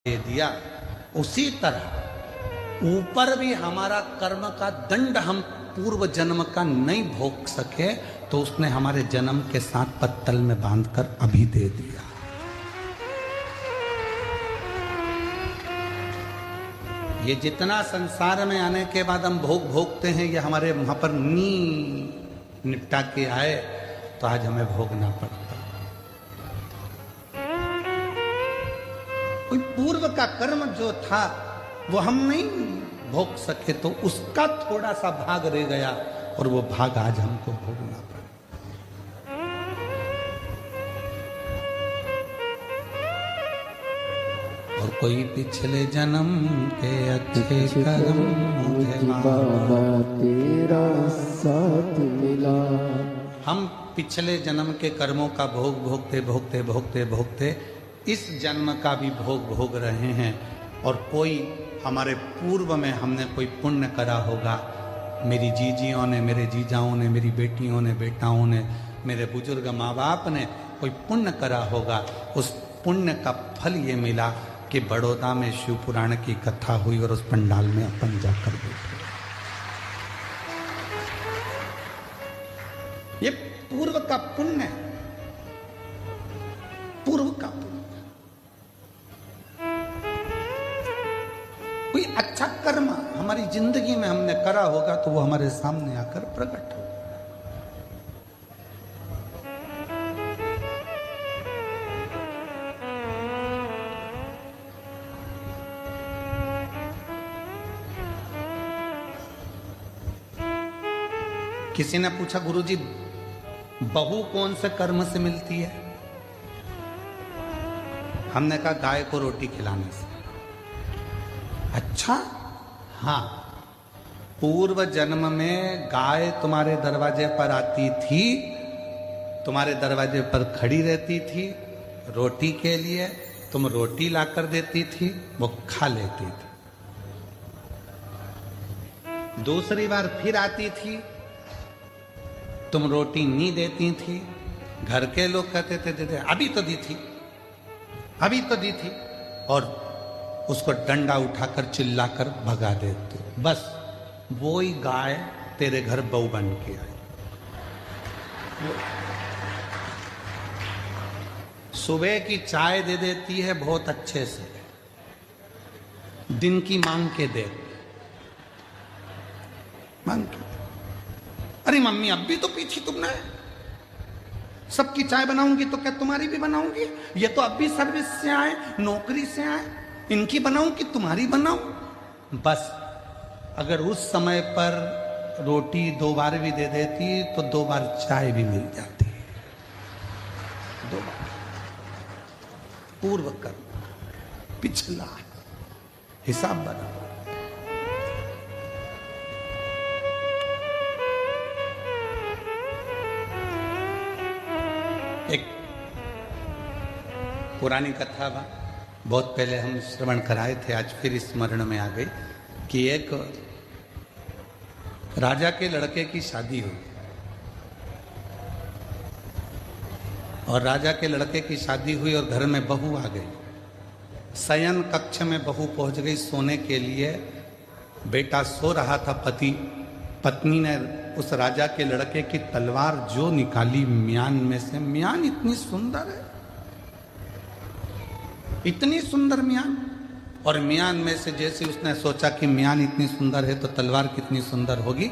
दे दिया, उसी तरह ऊपर भी हमारा कर्म का दंड हम पूर्व जन्म का नहीं भोग सके तो उसने हमारे जन्म के साथ पत्तल में बांधकर अभी दे दिया। ये जितना संसार में आने के बाद हम भोगते हैं, ये हमारे वहां पर निपटा के आए तो आज हमें भोगना पड़ता। कोई पूर्व का कर्म जो था वो हम नहीं भोग सके तो उसका थोड़ा सा भाग रह गया और वो भाग आज हमको भोगना पड़ा। और कोई पिछले जन्म के अच्छे कर्म बाबा तेरा साथ मिला। हम पिछले जन्म के कर्मों का भोग भोगते इस जन्म का भी भोग रहे हैं। और कोई हमारे पूर्व में हमने कोई पुण्य करा होगा, मेरी जीजियों ने, मेरे जीजाओं ने, मेरी बेटियों ने, बेटाओं ने, मेरे बुजुर्ग माँ बाप ने कोई पुण्य करा होगा। उस पुण्य का फल ये मिला कि बड़ौदा में शिव पुराण की कथा हुई और उस पंडाल में अपन जाकर बैठे। ये पूर्व का पुण्य है, पूर्व का पुण्य। कोई अच्छा कर्म हमारी जिंदगी में हमने करा होगा तो वो हमारे सामने आकर प्रकट होगा। किसी ने पूछा, गुरुजी बहू कौन से कर्म से मिलती है? हमने कहा गाय को रोटी खिलाने से। अच्छा, हाँ, पूर्व जन्म में गाय तुम्हारे दरवाजे पर आती थी, तुम्हारे दरवाजे पर खड़ी रहती थी रोटी के लिए, तुम रोटी लाकर देती थी, वो खा लेती थी। दूसरी बार फिर आती थी, तुम रोटी नहीं देती थी, घर के लोग कहते थे अभी तो दी थी, अभी तो दी थी, और उसको डंडा उठाकर चिल्लाकर भगा देते। बस वो ही गाय तेरे घर बहू बन के आई। सुबह की चाय दे देती है बहुत अच्छे से, दिन की मांग के दे, मांग के। अरे मम्मी अब भी तो पी थी तुमने, सबकी चाय बनाऊंगी तो क्या तुम्हारी भी बनाऊंगी? ये तो अब भी सर्विस से आए, नौकरी से आए, इनकी बनाऊं कि तुम्हारी बनाऊं? बस अगर उस समय पर रोटी 2 बार भी दे देती तो 2 बार चाय भी मिल जाती। 2 बार पूर्व कर्म, पिछला हिसाब बना। एक पुरानी कथा बा, बहुत पहले हम श्रवण कराए थे, आज फिर स्मरण में आ गई कि एक राजा के लड़के की शादी हुई और राजा के लड़के की शादी हुई और घर में बहू आ गई। शयन कक्ष में बहू पहुंच गई सोने के लिए। बेटा सो रहा था, पत्नी ने उस राजा के लड़के की तलवार जो निकाली म्यान में से। म्यान इतनी सुंदर है, इतनी सुंदर म्यान, और म्यान में से जैसे उसने सोचा कि म्यान इतनी सुंदर है तो तलवार कितनी सुंदर होगी,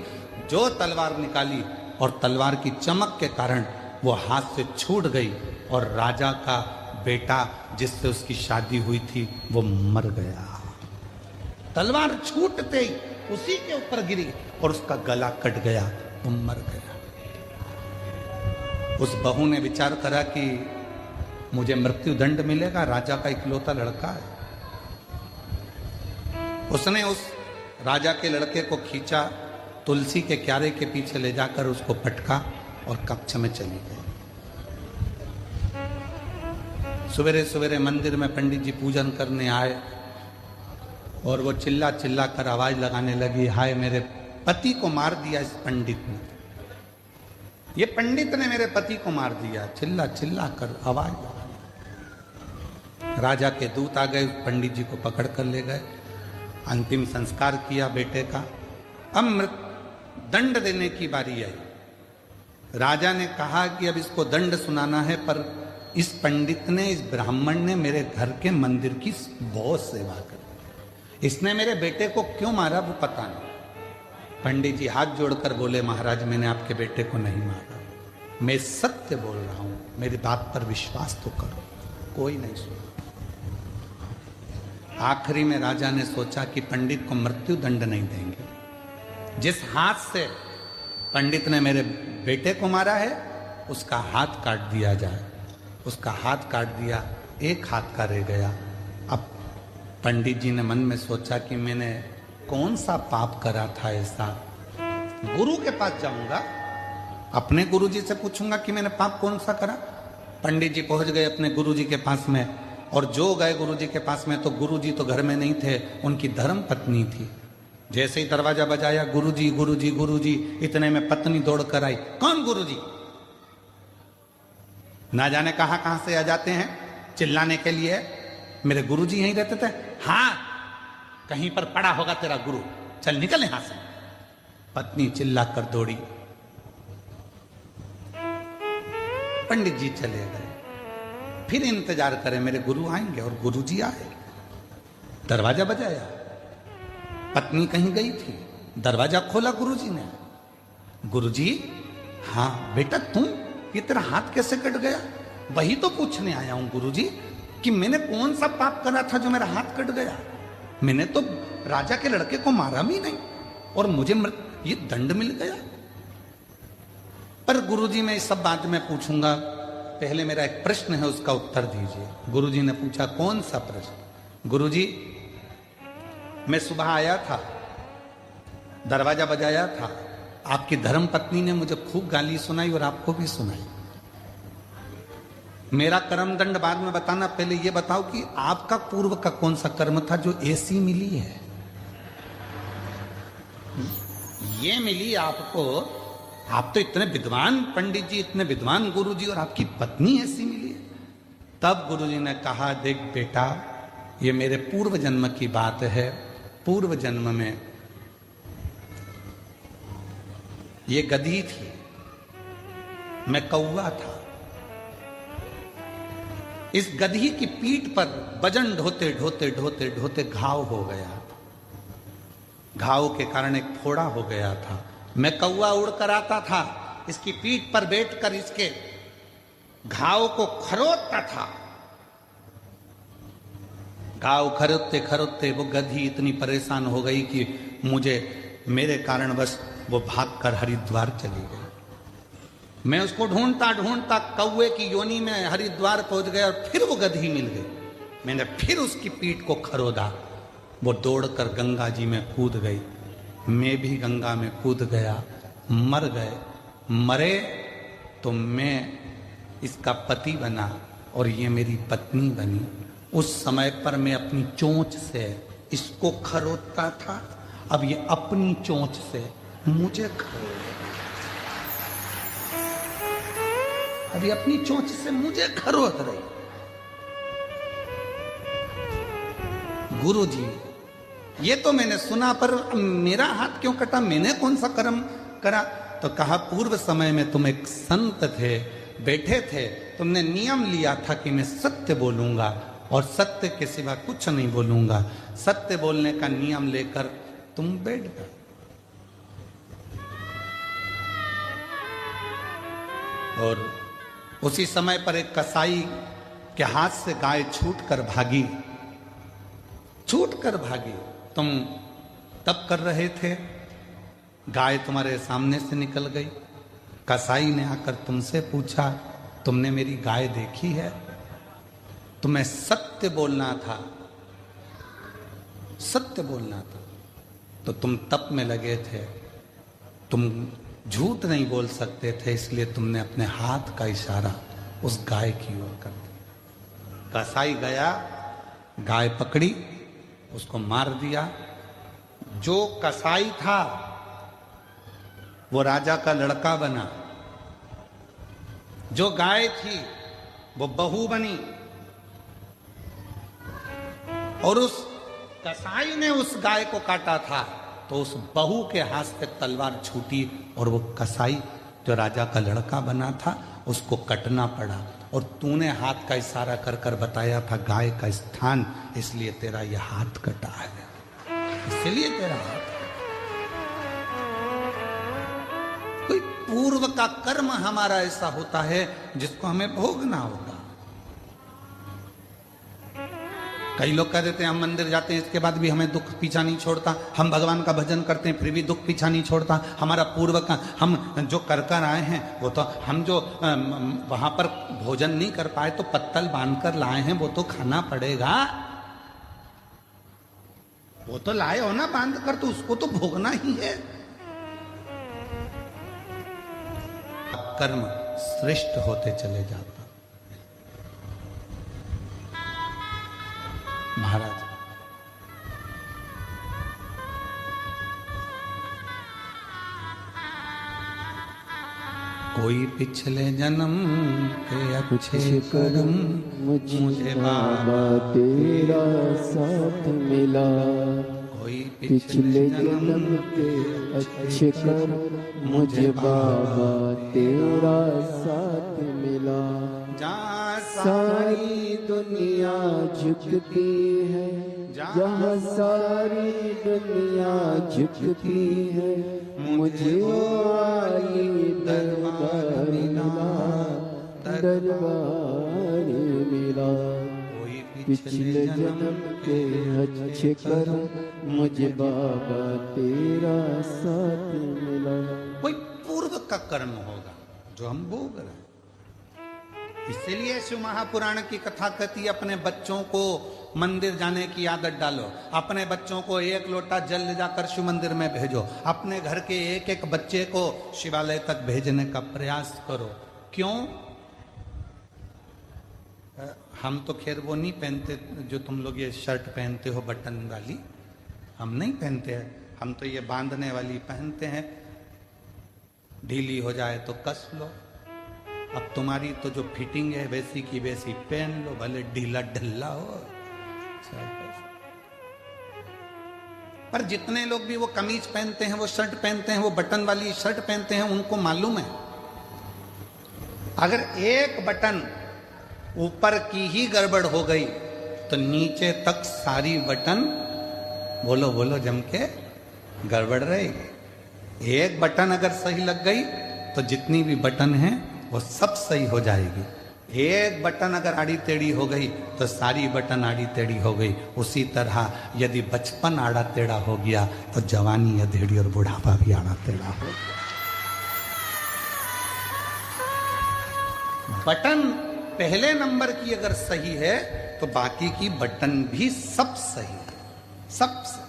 जो तलवार निकाली और तलवार की चमक के कारण वो हाथ से छूट गई और राजा का बेटा जिससे उसकी शादी हुई थी वो मर गया। तलवार छूटते ही उसी के ऊपर गिरी और उसका गला कट गया, वो मर गया। उस बहू ने विचार करा कि मुझे मृत्यु दंड मिलेगा, राजा का इकलौता लड़का है। उसने उस राजा के लड़के को खींचा, तुलसी के क्यारे के पीछे ले जाकर उसको पटका और कक्ष में चली गई। सवेरे सवेरे मंदिर में पंडित जी पूजन करने आए और वो चिल्ला चिल्ला कर आवाज लगाने लगी, हाय मेरे पति को मार दिया इस पंडित ने, ये पंडित ने मेरे पति को मार दिया। चिल्ला चिल्ला कर आवाज लगा। राजा के दूत आ गए, पंडित जी को पकड़ कर ले गए, अंतिम संस्कार किया बेटे का। अब दंड देने की बारी आई। राजा ने कहा कि अब इसको दंड सुनाना है, पर इस पंडित ने, इस ब्राह्मण ने मेरे घर के मंदिर की बहुत सेवा करी, इसने मेरे बेटे को क्यों मारा वो पता नहीं। पंडित जी हाथ जोड़कर बोले, महाराज मैंने आपके बेटे को नहीं मारा, मैं सत्य बोल रहा हूं, मेरी बात पर विश्वास तो करो। कोई नहीं सुना। आखिरी में राजा ने सोचा कि पंडित को मृत्यु दंड नहीं देंगे। जिस हाथ से पंडित ने मेरे बेटे को मारा है उसका हाथ काट दिया जाए। उसका हाथ काट दिया, एक हाथ का रह गया। अब पंडित जी ने मन में सोचा कि मैंने कौन सा पाप करा था ऐसा। गुरु के पास जाऊंगा, अपने गुरुजी से पूछूंगा कि मैंने पाप कौन सा करा। पंडित जी पहुंच गए अपने गुरुजी के पास में, और जो गए गुरुजी के पास में तो गुरुजी तो घर में नहीं थे, उनकी धर्म पत्नी थी। जैसे ही दरवाजा बजाया, गुरुजी गुरुजी गुरुजी, इतने में पत्नी दौड़ कर आई। कौन गुरुजी? ना जाने कहां से आ जाते हैं चिल्लाने के लिए। मेरे गुरुजी यहीं रहते थे। हाँ, कहीं पर पड़ा होगा तेरा गुरु, चल निकल यहां से। पत्नी चिल्ला कर दौड़ी। पंडित जी चले गए। फिर इंतजार करें मेरे गुरु आएंगे, और गुरुजी आए। दरवाजा बजाया, पत्नी कहीं गई थी, दरवाजा खोला गुरुजी ने। गुरुजी, हाँ बेटा तुम, ये तेरा हाथ कैसे कट गया? वही तो पूछने आया हूं गुरुजी कि मैंने कौन सा पाप करा था जो मेरा हाथ कट गया। मैंने तो राजा के लड़के को मारा भी नहीं, और मुझे ये दंड मिल गया। पर गुरुजी मैं इस सब बात में पूछूंगा, पहले मेरा एक प्रश्न है उसका उत्तर दीजिए। गुरुजी ने पूछा, कौन सा प्रश्न? गुरुजी, मैं सुबह आया था, दरवाजा बजाया था, आपकी धर्म पत्नी ने मुझे खूब गाली सुनाई और आपको भी सुनाई। मेरा कर्म दंड बाद में बताना, पहले ये बताओ कि आपका पूर्व का कौन सा कर्म था जो ऐसी मिली है? ये मिली आपको, आप तो इतने विद्वान पंडित जी, इतने विद्वान गुरुजी, और आपकी पत्नी ऐसी मिली है। तब गुरुजी ने कहा, देख बेटा, ये मेरे पूर्व जन्म की बात है। पूर्व जन्म में ये गधी थी, मैं कौवा था। इस गधी की पीठ पर वजन ढोते ढोते ढोते ढोते घाव हो गया। घाव के कारण एक फोड़ा हो गया था। मैं कौवा उड़कर आता था, इसकी पीठ पर बैठकर इसके घाव को खरोदता था। घाव खरोदते खरोदते वो गधी इतनी परेशान हो गई कि मुझे, मेरे कारण बस वो भागकर हरिद्वार चली गई। मैं उसको ढूंढता ढूंढता कौवे की योनि में हरिद्वार पहुंच गया, और फिर वो गधी मिल गई। मैंने फिर उसकी पीठ को खरोदा, वो दौड़कर गंगा जी में कूद गई। मैं भी गंगा में कूद गया, मर गए। मरे तो मैं इसका पति बना और ये मेरी पत्नी बनी। उस समय पर मैं अपनी चोंच से इसको खरोदता था, अब ये अपनी चोंच से मुझे खरोदेगा। अभी अपनी चोंच से मुझे खरोद रही। गुरुजी, ये तो मैंने सुना, पर मेरा हाथ क्यों कटा? मैंने कौन सा कर्म करा? तो कहा, पूर्व समय में तुम एक संत थे, बैठे थे, तुमने नियम लिया था कि मैं सत्य बोलूंगा और सत्य के सिवा कुछ नहीं बोलूंगा। सत्य बोलने का नियम लेकर तुम बैठ गए। और उसी समय पर एक कसाई के हाथ से गाय छूटकर भागी। छूटकर भागी। तुम तप कर रहे थे, गाय तुम्हारे सामने से निकल गई। कसाई ने आकर तुमसे पूछा, तुमने मेरी गाय देखी है? तुम्हें सत्य बोलना था, सत्य बोलना था, तो तुम तप में लगे थे, तुम झूठ नहीं बोल सकते थे, इसलिए तुमने अपने हाथ का इशारा उस गाय की ओर कर दिया। कसाई गया, गाय पकड़ी, उसको मार दिया। जो कसाई था वो राजा का लड़का बना, जो गाय थी वो बहू बनी। और उस कसाई ने उस गाय को काटा था तो उस बहू के हाथ से तलवार छूटी और वो कसाई जो राजा का लड़का बना था उसको कटना पड़ा। और तूने हाथ का इशारा कर कर बताया था गाय का स्थान, इसलिए तेरा यह हाथ कटा है, इसलिए तेरा हाथ। कोई पूर्व का कर्म हमारा ऐसा होता है जिसको हमें भोगना होगा। कई लोग कह देते हैं हम मंदिर जाते हैं इसके बाद भी हमें दुख पीछा नहीं छोड़ता, हम भगवान का भजन करते हैं फिर भी दुख पीछा नहीं छोड़ता। हमारा पूर्व का हम जो कर कर आए हैं वो तो हम जो वहां पर भोजन नहीं कर पाए तो पत्तल बांध कर लाए हैं वो तो खाना पड़ेगा। वो तो लाए हो ना बांध कर, तो उसको तो भोगना ही है। कर्म श्रेष्ठ होते चले जाता। महाराज कोई पिछले जन्म के अच्छे कर्म मुझे बाबा तेरा साथ मिला। कोई पिछले जन्म के अच्छे कर्म मुझे बाबा तेरा साथ मिला। जहाँ सारी दुनिया झुकती है, जहाँ सारी दुनिया झुकती है, मुझे आई दरबार मिला, दरबार मिला। पिछले जन्म के अच्छे कर्म मुझे बाबा तेरा साथ मिला। कोई पूर्व का कर्म होगा जो हम भोग रहे हैं। इसीलिए शिव महापुराण की कथा कहती है अपने बच्चों को मंदिर जाने की आदत डालो, अपने बच्चों को एक लोटा जल ले जाकर शिव मंदिर में भेजो, अपने घर के एक एक बच्चे को शिवालय तक भेजने का प्रयास करो। क्यों? हम तो खैर वो नहीं पहनते जो तुम लोग ये शर्ट पहनते हो बटन वाली, हम नहीं पहनते हैं। हम तो ये बांधने वाली पहनते हैं, ढीली हो जाए तो कस लो। अब तुम्हारी तो जो फिटिंग है वैसी की वैसी पहन लो, भले ढीला ढिल्ला हो। पर जितने लोग भी वो कमीज पहनते हैं, वो शर्ट पहनते हैं, वो बटन वाली शर्ट पहनते हैं, उनको मालूम है अगर एक बटन ऊपर की ही गड़बड़ हो गई तो नीचे तक सारी बटन बोलो बोलो जम के गड़बड़ रहेगी। एक बटन अगर सही लग गई तो जितनी भी बटन है वो सब सही हो जाएगी। एक बटन अगर आड़ी टेढ़ी हो गई तो सारी बटन आड़ी टेढ़ी हो गई। उसी तरह यदि बचपन आड़ा टेढ़ा हो गया तो जवानी अधेड़ी और बुढ़ापा भी आड़ा टेढ़ा हो गया। बटन पहले नंबर की अगर सही है तो बाकी की बटन भी सब सही है, सब सही।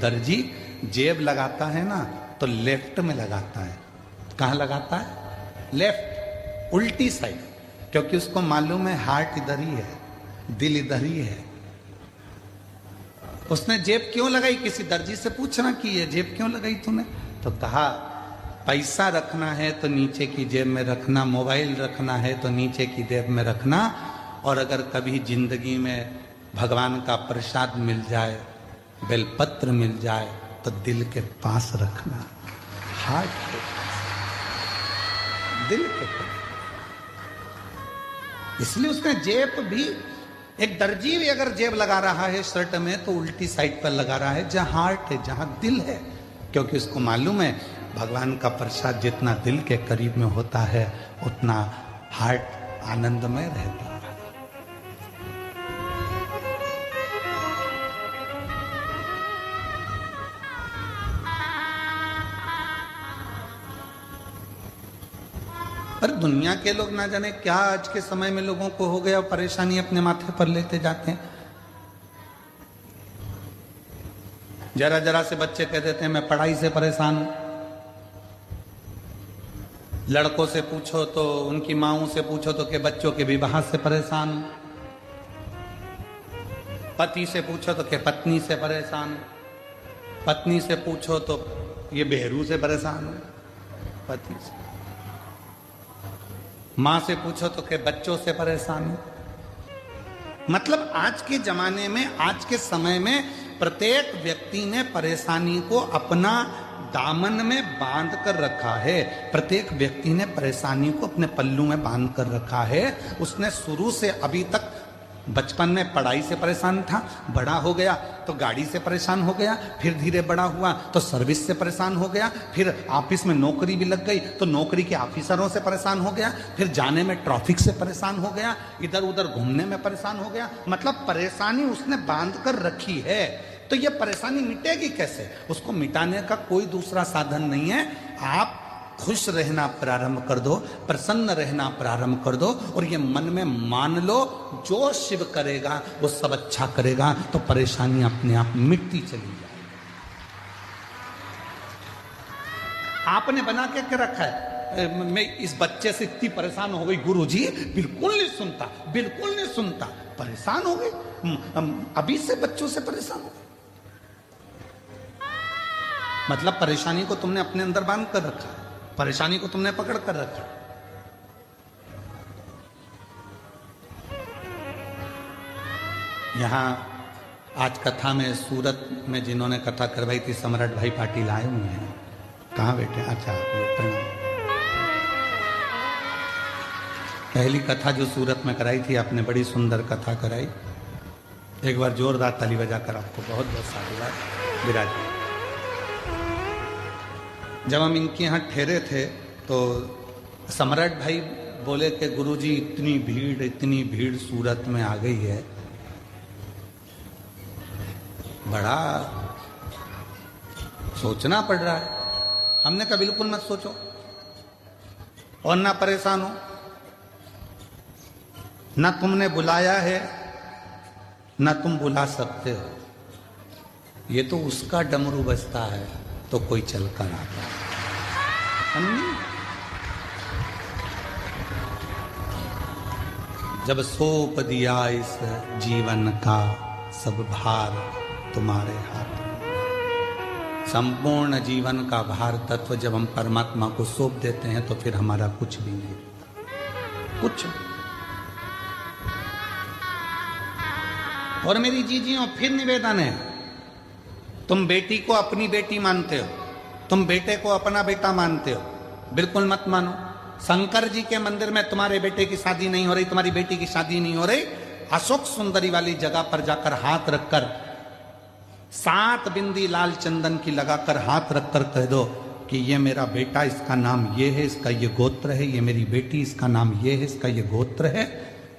दर्जी जेब लगाता है ना तो लेफ्ट में लगाता है। कहाँ लगाता है? लेफ्ट, उल्टी साइड, क्योंकि उसको मालूम है हार्ट इधर ही है, दिल इधर ही है। उसने जेब क्यों लगाई? किसी दर्जी से पूछना कि ये जेब क्यों लगाई तूने? तो कहा पैसा रखना है तो नीचे की जेब में रखना, मोबाइल रखना है तो नीचे की जेब में रखना, और अगर कभी जिंदगी में भगवान का प्रसाद मिल जाए, बेलपत्र मिल जाए तो दिल के पास रखना, हार्ट के पास, दिल के पास। इसलिए उसने जेब भी, एक दर्जी भी अगर जेब लगा रहा है शर्ट में तो उल्टी साइड पर लगा रहा है जहां हार्ट है, जहां दिल है, क्योंकि उसको मालूम है भगवान का प्रसाद जितना दिल के करीब में होता है उतना हार्ट आनंदमय रहता है। पर दुनिया के लोग ना जाने क्या आज के समय में लोगों को हो गया, परेशानी अपने माथे पर लेते जाते हैं। जरा जरा से बच्चे कह देते हैं मैं पढ़ाई से परेशान हूं। लड़कों से पूछो तो, उनकी माओं से पूछो तो कि बच्चों के विवाह से परेशान हूं। पति से पूछो तो कि पत्नी से परेशान हूं। पत्नी से पूछो तो ये बेहरू से परेशान हूं। पति से माँ से पूछो तो के बच्चों से परेशानी। मतलब आज के जमाने में, आज के समय में प्रत्येक व्यक्ति ने परेशानी को अपना दामन में बांध कर रखा है। प्रत्येक व्यक्ति ने परेशानी को अपने पल्लू में बांध कर रखा है। उसने शुरू से अभी तक, बचपन में पढ़ाई से परेशान था, बड़ा हो गया तो गाड़ी से परेशान हो गया, फिर धीरे बड़ा हुआ तो सर्विस से परेशान हो गया, फिर ऑफिस में नौकरी भी लग गई तो नौकरी के ऑफिसरों से परेशान हो गया, फिर जाने में ट्रैफिक से परेशान हो गया, इधर उधर घूमने में परेशान हो गया। मतलब परेशानी उसने बांध कर रखी है। तो ये परेशानी मिटेगी कैसे? उसको मिटाने का कोई दूसरा साधन नहीं है। आप खुश रहना प्रारंभ कर दो, प्रसन्न रहना प्रारंभ कर दो, और ये मन में मान लो जो शिव करेगा वो सब अच्छा करेगा, तो परेशानी अपने आप मिटती चली जाएगी। आपने बना के क्या रखा है? मैं इस बच्चे से इतनी परेशान हो गई गुरुजी, बिल्कुल नहीं सुनता, बिल्कुल नहीं सुनता। परेशान हो गई, अभी से बच्चों से परेशान हो गई। मतलब परेशानी को तुमने अपने अंदर बांध कर रखा, परेशानी को तुमने पकड़ कर रखा। यहां आज कथा में, सूरत में जिन्होंने कथा करवाई थी, सम्राट भाई पाटिल आए हुए हैं। कहाँ बैठे? अच्छा, प्रणाम। पहली कथा जो सूरत में कराई थी आपने, बड़ी सुंदर कथा कराई। एक बार जोरदार ताली बजाकर आपको बहुत बहुत साधुवाद। विराज, जब हम इनके यहाँ ठहरे थे तो सम्राट भाई बोले कि गुरुजी इतनी भीड़ सूरत में आ गई है, बड़ा सोचना पड़ रहा है। हमने कहा बिल्कुल मत सोचो और ना परेशान हो, ना तुमने बुलाया है ना तुम बुला सकते हो। ये तो उसका डमरू बजता है तो कोई चल कर आता है। जब सौंप दिया इस जीवन का सब भार तुम्हारे हाथ में, संपूर्ण जीवन का भार तत्व जब हम परमात्मा को सौंप देते हैं तो फिर हमारा कुछ भी नहीं, कुछ। और मेरी जीजियों, फिर निवेदन है, तुम बेटी को अपनी बेटी मानते हो, तुम बेटे को अपना बेटा मानते हो, बिल्कुल मत मानो। शंकर जी के मंदिर में तुम्हारे बेटे की शादी नहीं हो रही, तुम्हारी बेटी की शादी नहीं हो रही, अशोक सुंदरी वाली जगह पर जाकर हाथ रखकर 7 बिंदी लाल चंदन की लगाकर हाथ रखकर कह दो कि ये मेरा बेटा, इसका नाम ये है, इसका ये गोत्र है, ये मेरी बेटी, इसका नाम ये है, इसका ये गोत्र है,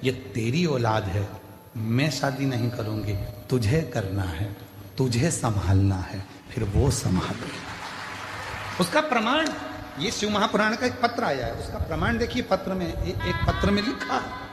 ये तेरी औलाद है, मैं शादी नहीं करूंगी, तुझे करना है, तुझे संभालना है, फिर वो संभालेगा। उसका प्रमाण, ये शिव महापुराण का एक पत्र आया है, उसका प्रमाण देखिए। पत्र में, एक पत्र में लिखा है